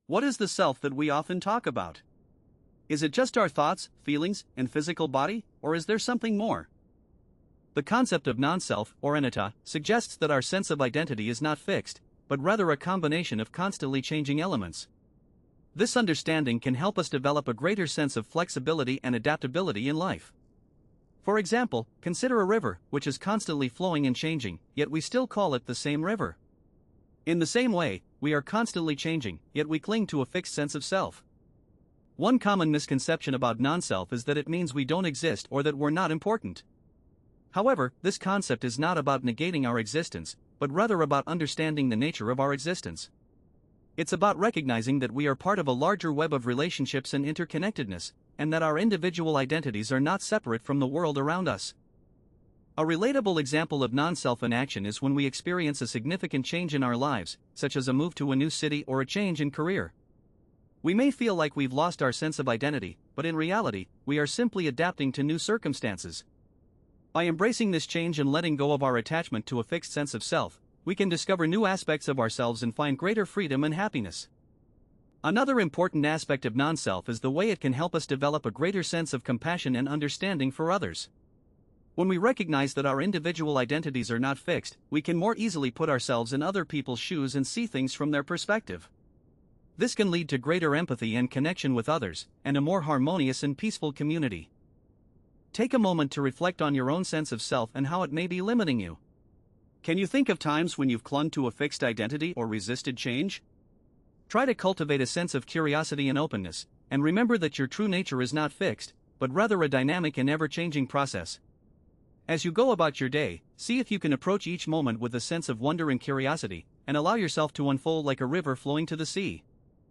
What is the self that we often talk about? Is it just our thoughts, feelings, and physical body, or is there something more? The concept of non-self, or anatta, suggests that our sense of identity is not fixed, but rather a combination of constantly changing elements. This understanding can help us develop a greater sense of flexibility and adaptability in life. For example, consider a river, which is constantly flowing and changing, yet we still call it the same river. In the same way, we are constantly changing, yet we cling to a fixed sense of self. One common misconception about non-self is that it means we don't exist or that we're not important. However, this concept is not about negating our existence, but rather about understanding the nature of our existence. It's about recognizing that we are part of a larger web of relationships and interconnectedness, and that our individual identities are not separate from the world around us. A relatable example of non-self in action is when we experience a significant change in our lives, such as a move to a new city or a change in career. We may feel like we've lost our sense of identity, but in reality, we are simply adapting to new circumstances. By embracing this change and letting go of our attachment to a fixed sense of self, we can discover new aspects of ourselves and find greater freedom and happiness. Another important aspect of non-self is the way it can help us develop a greater sense of compassion and understanding for others. When we recognize that our individual identities are not fixed, we can more easily put ourselves in other people's shoes and see things from their perspective. This can lead to greater empathy and connection with others, and a more harmonious and peaceful community. Take a moment to reflect on your own sense of self and how it may be limiting you. Can you think of times when you've clung to a fixed identity or resisted change? Try to cultivate a sense of curiosity and openness, and remember that your true nature is not fixed, but rather a dynamic and ever-changing process. As you go about your day, see if you can approach each moment with a sense of wonder and curiosity, and allow yourself to unfold like a river flowing to the sea.